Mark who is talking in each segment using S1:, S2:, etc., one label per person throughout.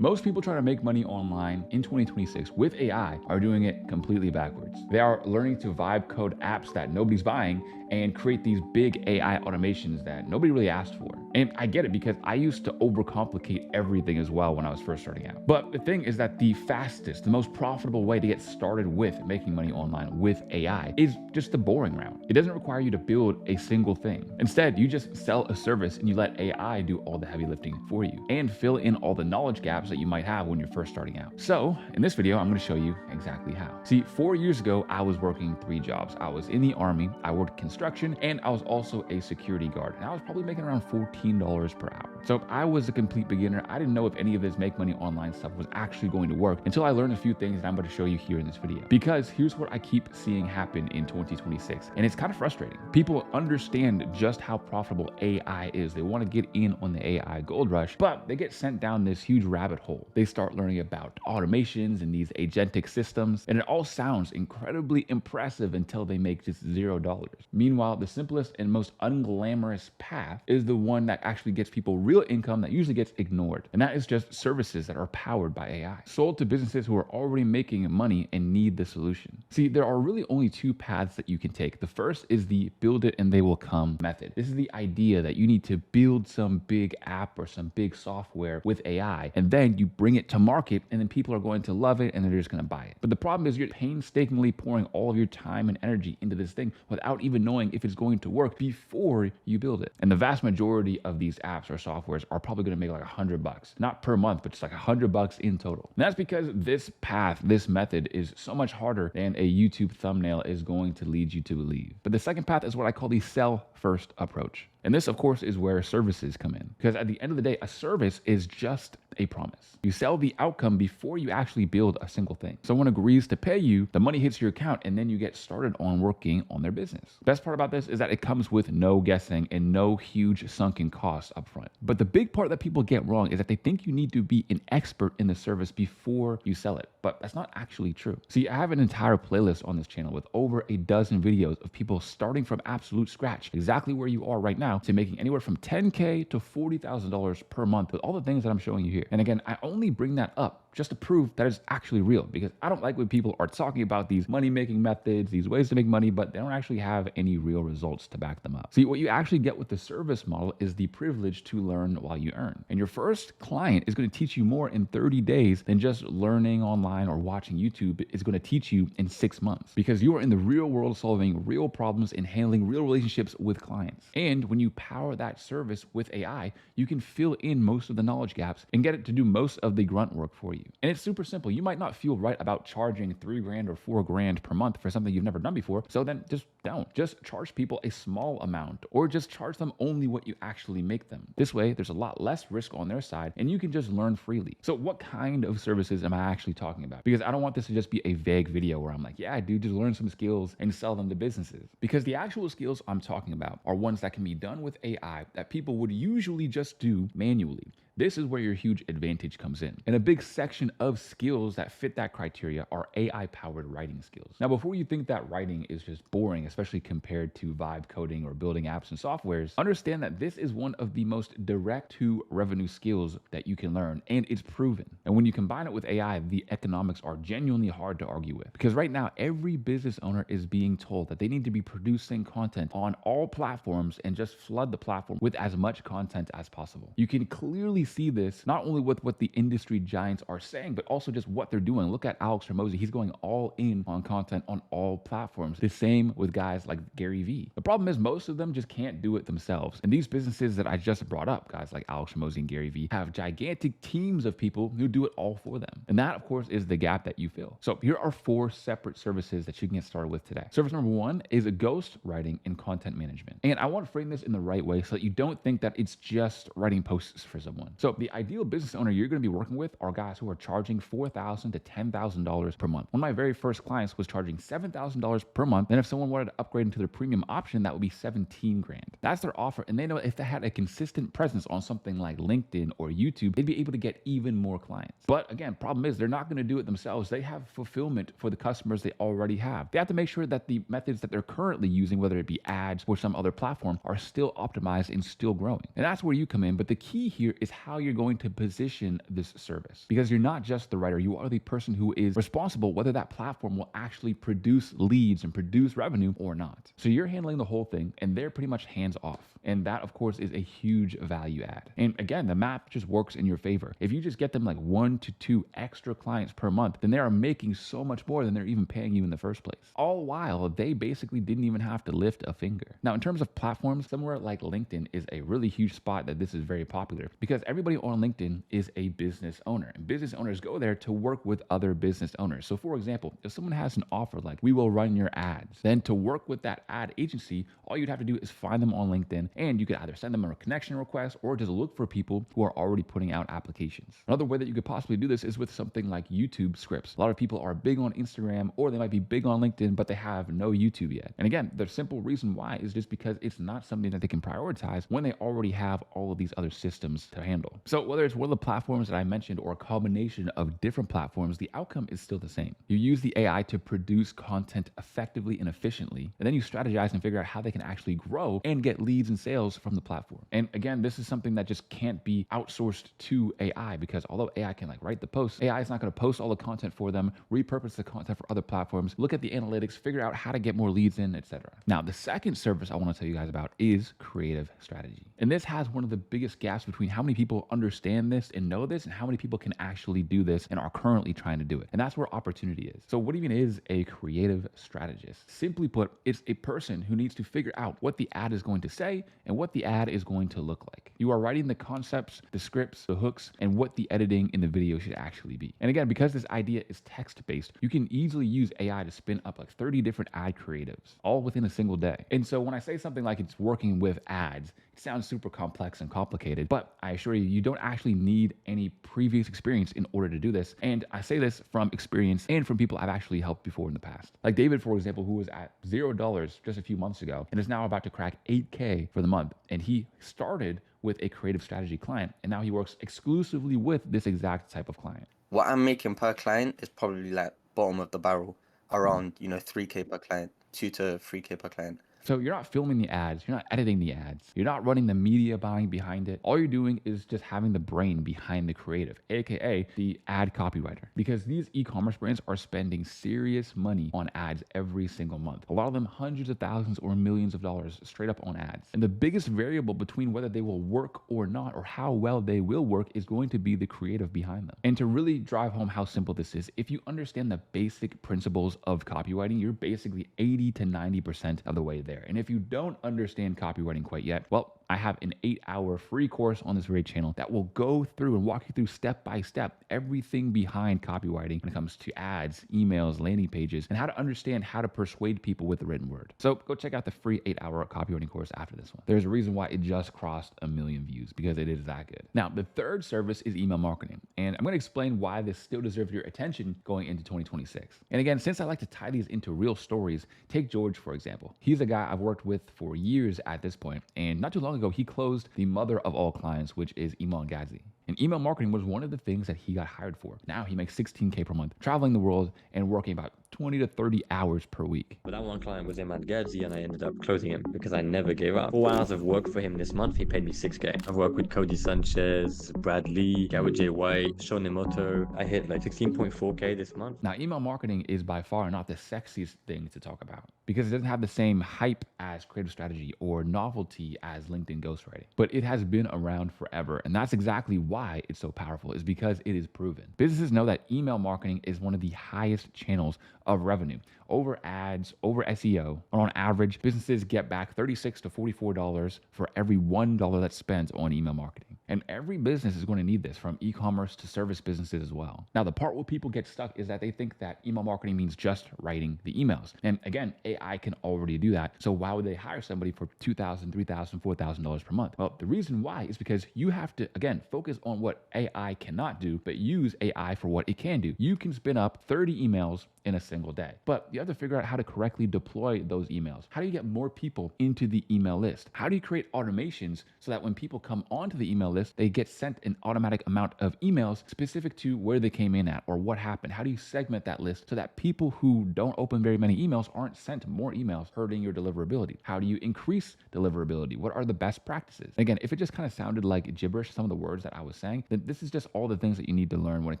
S1: Most people trying to make money online in 2026 with AI are doing it completely backwards. They are learning to vibe code apps that nobody's buying and create these big AI automations that nobody really asked for. And I get it because I used to overcomplicate everything as well when I was first starting out. But the thing is that the fastest, the most profitable way to get started with making money online with AI is just the boring route. It doesn't require you to build a single thing. Instead, you just sell a service and you let AI do all the heavy lifting for you and fill in all the knowledge gaps that you might have when you're first starting out. So in this video, I'm going to show you exactly how. See, 4 years ago, I was working 3 jobs. I was in the Army, I worked construction, and I was also a security guard. And I was probably making around $14 per hour. So I was a complete beginner. I didn't know if any of this make money online stuff was actually going to work until I learned a few things that I'm going to show you here in this video. Because here's what I keep seeing happen in 2026. And it's kind of frustrating. People understand just how profitable AI is. They want to get in on the AI gold rush, but they get sent down this huge rabbit hole. They start learning about automations and these agentic systems, and it all sounds incredibly impressive until they make just $0. Meanwhile, the simplest and most unglamorous path is the one that actually gets people real income that usually gets ignored. And that is just services that are powered by AI, sold to businesses who are already making money and need the solution. See, there are really only 2 paths that you can take. The first is the build it and they will come method. This is the idea that you need to build some big app or some big software with AI, and then you bring it to market, and then people are going to love it and they're just going to buy it. But the problem is you're painstakingly pouring all of your time and energy into this thing without even knowing if it's going to work before you build it. And the vast majority of these apps or softwares are probably going to make like $100, not per month, but just like $100 in total. And that's because this path, this method is so much harder than a YouTube thumbnail is going to lead you to believe. But the second path is what I call the sell first approach. And this, of course, is where services come in. Because at the end of the day, a service is just a promise. You sell the outcome before you actually build a single thing. Someone agrees to pay you, the money hits your account, and then you get started on working on their business. Best part about this is that it comes with no guessing and no huge sunken costs up front. But the big part that people get wrong is that they think you need to be an expert in the service before you sell it. But that's not actually true. See, I have an entire playlist on this channel with over a dozen videos of people starting from absolute scratch, exactly where you are right now, to making anywhere from $10K to $40,000 per month with all the things that I'm showing you here. And again, I only bring that up just to prove that it's actually real, because I don't like when people are talking about these money-making methods, these ways to make money, but they don't actually have any real results to back them up. See, what you actually get with the service model is the privilege to learn while you earn. And your first client is going to teach you more in 30 days than just learning online or watching YouTube is going to teach you in 6 months, because you are in the real world solving real problems and handling real relationships with clients. And when you power that service with AI, you can fill in most of the knowledge gaps and get it to do most of the grunt work for you. And it's super simple. You might not feel right about charging $3,000 or $4,000 per month for something you've never done before. So then just don't. Just charge people a small amount, or just charge them only what you actually make them. This way, there's a lot less risk on their side and you can just learn freely. So what kind of services am I actually talking about? Because I don't want this to just be a vague video where I'm like, yeah, dude, just learn some skills and sell them to businesses. Because the actual skills I'm talking about are ones that can be done with AI that people would usually just do manually. This is where your huge advantage comes in. And a big section of skills that fit that criteria are AI-powered writing skills. Now, before you think that writing is just boring, especially compared to vibe coding or building apps and softwares, understand that this is one of the most direct to revenue skills that you can learn, and it's proven. And when you combine it with AI, the economics are genuinely hard to argue with. Because right now, every business owner is being told that they need to be producing content on all platforms and just flood the platform with as much content as possible. You can clearly see this not only with what the industry giants are saying, but also just what they're doing. Look at Alex Hormozi. He's going all in on content on all platforms. The same with guys like Gary Vee. The problem is most of them just can't do it themselves. And these businesses that I just brought up, guys like Alex Hormozi and Gary Vee, have gigantic teams of people who do it all for them. And that, of course, is the gap that you fill. So here are 4 separate services that you can get started with today. Service number 1 is a ghostwriting and content management. And I want to frame this in the right way so that you don't think that it's just writing posts for someone. So the ideal business owner you're going to be working with are guys who are charging $4,000 to $10,000 per month. One of my very first clients was charging $7,000 per month. And if someone wanted to upgrade into their premium option, that would be 17 grand. That's their offer. And they know if they had a consistent presence on something like LinkedIn or YouTube, they'd be able to get even more clients. But again, problem is they're not going to do it themselves. They have fulfillment for the customers they already have. They have to make sure that the methods that they're currently using, whether it be ads or some other platform, are still optimized and still growing. And that's where you come in. But the key here is how you're going to position this service, because you're not just the writer, you are the person who is responsible whether that platform will actually produce leads and produce revenue or not. So you're handling the whole thing and they're pretty much hands off. And that, of course, is a huge value add. And again, the math just works in your favor. If you just get them like 1 to 2 extra clients per month, then they are making so much more than they're even paying you in the first place. All while they basically didn't even have to lift a finger. Now, in terms of platforms, somewhere like LinkedIn is a really huge spot that this is very popular, because everybody on LinkedIn is a business owner, and business owners go there to work with other business owners. So for example, if someone has an offer like, we will run your ads, then to work with that ad agency, all you'd have to do is find them on LinkedIn, and you could either send them a connection request or just look for people who are already putting out applications. Another way that you could possibly do this is with something like YouTube scripts. A lot of people are big on Instagram, or they might be big on LinkedIn, but they have no YouTube yet. And again, the simple reason why is just because it's not something that they can prioritize when they already have all of these other systems to handle. So whether it's one of the platforms that I mentioned or a combination of different platforms, the outcome is still the same. You use the AI to produce content effectively and efficiently, and then you strategize and figure out how they can actually grow and get leads and sales from the platform. And again, this is something that just can't be outsourced to AI, because although AI can like write the posts, AI is not going to post all the content for them, repurpose the content for other platforms, look at the analytics, figure out how to get more leads in, etc. Now, the second service I want to tell you guys about is creative strategy. And this has one of the biggest gaps between how many people understand this and know this and how many people can actually do this and are currently trying to do it. And that's where opportunity is. So what even is a creative strategist? Simply put, it's a person who needs to figure out what the ad is going to say and what the ad is going to look like. You are writing the concepts, the scripts, the hooks, and what the editing in the video should actually be. And again, because this idea is text-based, you can easily use AI to spin up like 30 different ad creatives, all within a single day. And so when I say something like it's working with ads, it sounds super complex and complicated, but I assure you, you don't actually need any previous experience in order to do this. And I say this from experience and from people I've actually helped before in the past. Like David, for example, who was at $0 just a few months ago and is now about to crack 8K for the month. And he started with a creative strategy client, and now he works exclusively with this exact type of client.
S2: What I'm making per client is probably like bottom of the barrel, around 3K per client, 2 to 3K per client.
S1: So you're not filming the ads, you're not editing the ads, you're not running the media buying behind it. All you're doing is just having the brain behind the creative, aka the ad copywriter. Because these e-commerce brands are spending serious money on ads every single month. A lot of them hundreds of thousands or millions of dollars straight up on ads. And the biggest variable between whether they will work or not, or how well they will work, is going to be the creative behind them. And to really drive home how simple this is, if you understand the basic principles of copywriting, you're basically 80 to 90% of the way there. And if you don't understand copywriting quite yet, well, I have an 8-hour free course on this very channel that will go through and walk you through step by step everything behind copywriting when it comes to ads, emails, landing pages, and how to understand how to persuade people with the written word. So go check out the free 8-hour copywriting course after this one. There's a reason why it just crossed 1 million views, because it is that good. Now, the third service is email marketing, and I'm going to explain why this still deserves your attention going into 2026. And again, since I like to tie these into real stories, take George, for example. He's a guy I've worked with for years at this point, and not too long ago, he closed the mother of all clients, which is Email Gadsby. And email marketing was one of the things that he got hired for. Now he makes $16K per month, traveling the world and working about 20 to 30 hours per week.
S3: But that one client was Imad Gadzi, and I ended up closing him because I never gave up. 4 hours of work for him this month, he paid me 6K. I've worked with Cody Sanchez, Brad Lee, Garrett J. White, Sean Emoto. I hit like 16.4K this month.
S1: Now, email marketing is by far not the sexiest thing to talk about, because it doesn't have the same hype as creative strategy or novelty as LinkedIn ghostwriting. But it has been around forever, and that's exactly why it's so powerful, is because it is proven. Businesses know that email marketing is one of the highest channels of revenue. Over ads, over SEO, and on average, businesses get back $36 to $44 for every $1 that's spent on email marketing. And every business is going to need this, from e-commerce to service businesses as well. Now, the part where people get stuck is that they think that email marketing means just writing the emails. And again, AI can already do that. So why would they hire somebody for $2,000, $3,000, $4,000 per month? Well, the reason why is because you have to, again, focus on what AI cannot do, but use AI for what it can do. You can spin up 30 emails in a single day. But you have to figure out how to correctly deploy those emails. How do you get more people into the email list? How do you create automations so that when people come onto the email list, they get sent an automatic amount of emails specific to where they came in at or what happened? How do you segment that list so that people who don't open very many emails aren't sent more emails, hurting your deliverability? How do you increase deliverability? What are the best practices? Again, if it just kind of sounded like gibberish, some of the words that I was saying, then this is just all the things that you need to learn when it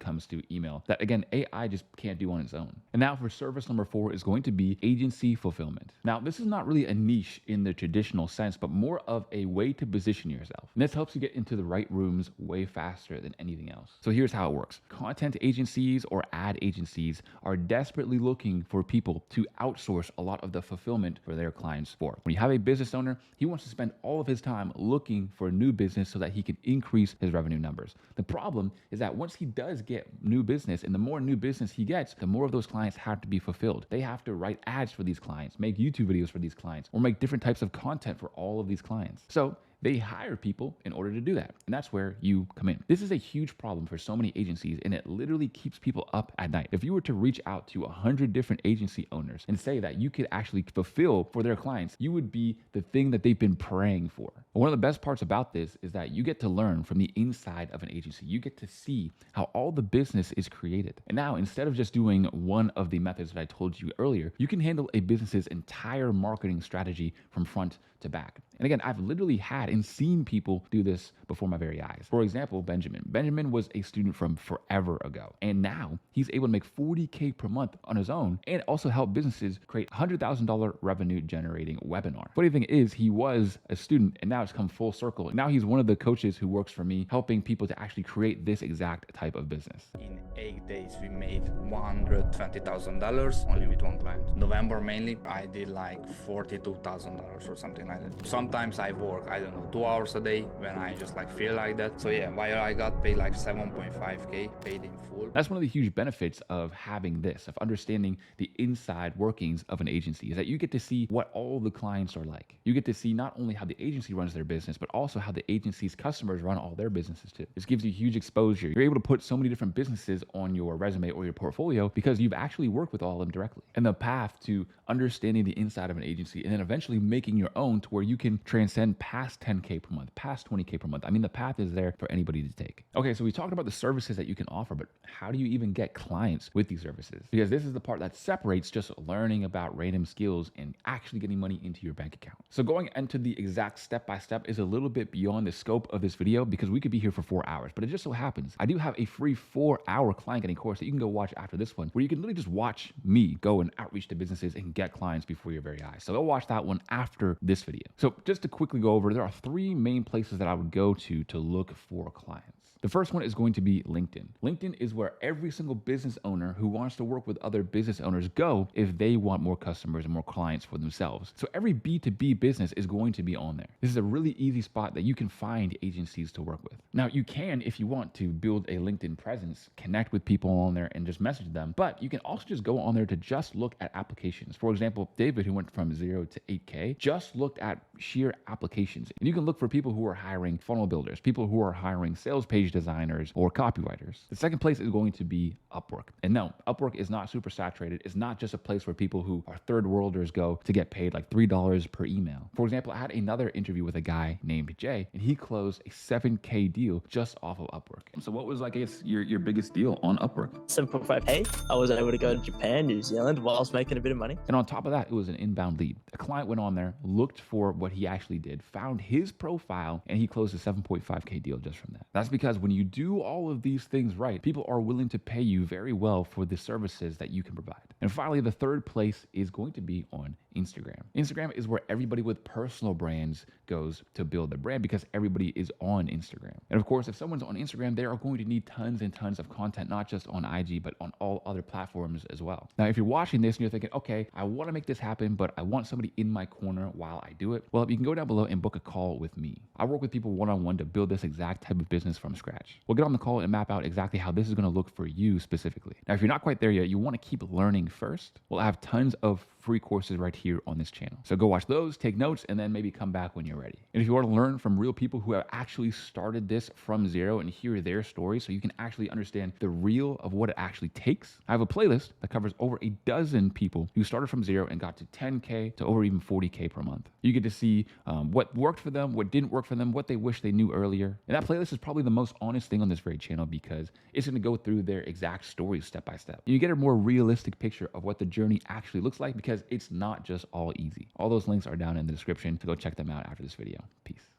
S1: comes to email that, again, AI just can't do on its own. And now for service number 4 is going to be agency fulfillment. Now, this is not really a niche in the traditional sense, but more of a way to position yourself. And this helps you get into the right rooms way faster than anything else. So here's how it works. Content agencies or ad agencies are desperately looking for people to outsource a lot of the fulfillment for their clients for. When you have a business owner, he wants to spend all of his time looking for a new business so that he can increase his revenue numbers. The problem is that once he does get new business, and the more new business he gets, the more of those clients have to be fulfilled. They have to write ads for these clients, make YouTube videos for these clients, or make different types of content for all of these clients. So they hire people in order to do that. And that's where you come in. This is a huge problem for so many agencies, and it literally keeps people up at night. If you were to reach out to 100 different agency owners and say that you could actually fulfill for their clients, you would be the thing that they've been praying for. But one of the best parts about this is that you get to learn from the inside of an agency. You get to see how all the business is created. And now, instead of just doing one of the methods that I told you earlier, you can handle a business's entire marketing strategy from front to back. And again, I've literally had and seen people do this before my very eyes. For example, Benjamin. Benjamin was a student from forever ago, and now he's able to make $40K per month on his own and also help businesses create $100,000 revenue generating webinar. Funny thing is, he was a student and now it's come full circle. Now he's one of the coaches who works for me, helping people to actually create this exact type of business.
S4: In 8 days, we made $120,000 only with one client. November mainly, I did like $42,000 or something like that. Sometimes I work, I don't know, 2 hours a day when I just like feel like that. So yeah, while I got paid like 7.5K paid in full.
S1: That's one of the huge benefits of having this, of understanding the inside workings of an agency, is that you get to see what all the clients are like. You get to see not only how the agency runs their business, but also how the agency's customers run all their businesses too. This gives you huge exposure. You're able to put so many different businesses on your resume or your portfolio because you've actually worked with all of them directly. And the path to understanding the inside of an agency and then eventually making your own to where you can transcend past 10K per month, past 20K per month. I mean, the path is there for anybody to take. Okay, so we talked about the services that you can offer, but how do you even get clients with these services? Because this is the part that separates just learning about random skills and actually getting money into your bank account. So going into the exact step-by-step is a little bit beyond the scope of this video because we could be here for 4 hours, but it just so happens I do have a free 4-hour client getting course that you can go watch after this one, where you can literally just watch me go and outreach to businesses and get clients before your very eyes. So go watch that one after this video. So just to quickly go over, there are 3 main places that I would go to look for clients. The first one is going to be LinkedIn. LinkedIn is where every single business owner who wants to work with other business owners go if they want more customers and more clients for themselves. So every B2B business is going to be on there. This is a really easy spot that you can find agencies to work with. Now, you can, if you want to build a LinkedIn presence, connect with people on there and just message them, but you can also just go on there to just look at applications. For example, David, who went from 0 to 8K, just looked at sheer applications. And you can look for people who are hiring funnel builders, people who are hiring sales page designers or copywriters. The second place is going to be Upwork. And no, Upwork is not super saturated. It's not just a place where people who are third worlders go to get paid like $3 per email. For example, I had another interview with a guy named Jay, and he closed a 7K deal just off of Upwork. So what was, like, I guess, your biggest deal on Upwork?
S5: 7.5K. I was able to go to Japan, New Zealand whilst making a bit of money.
S1: And on top of that, it was an inbound lead. A client went on there, looked for what he actually did, found his profile, and he closed a 7.5K deal just from that. That's because when you do all of these things right, people are willing to pay you very well for the services that you can provide. And finally, the third place is going to be on Instagram. Instagram is where everybody with personal brands goes to build their brand because everybody is on Instagram. And of course, if someone's on Instagram, they are going to need tons and tons of content, not just on IG, but on all other platforms as well. Now, if you're watching this and you're thinking, okay, I want to make this happen, but I want somebody in my corner while I do it, well, you can go down below and book a call with me. I work with people one-on-one to build this exact type of business from scratch. We'll get on the call and map out exactly how this is going to look for you specifically. Now, if you're not quite there yet, you want to keep learning first. We'll have tons of free courses right here on this channel. So go watch those, take notes, and then maybe come back when you're ready. And if you want to learn from real people who have actually started this from zero and hear their stories so you can actually understand the real of what it actually takes, I have a playlist that covers over a dozen people who started from zero and got to 10K to over even 40K per month. You get to see what worked for them, what didn't work for them, what they wish they knew earlier. And that playlist is probably the most honest thing on this very channel because it's going to go through their exact stories step by step. You get a more realistic picture of what the journey actually looks like because it's not just all easy. All those links are down in the description, so go check them out after this video. Peace.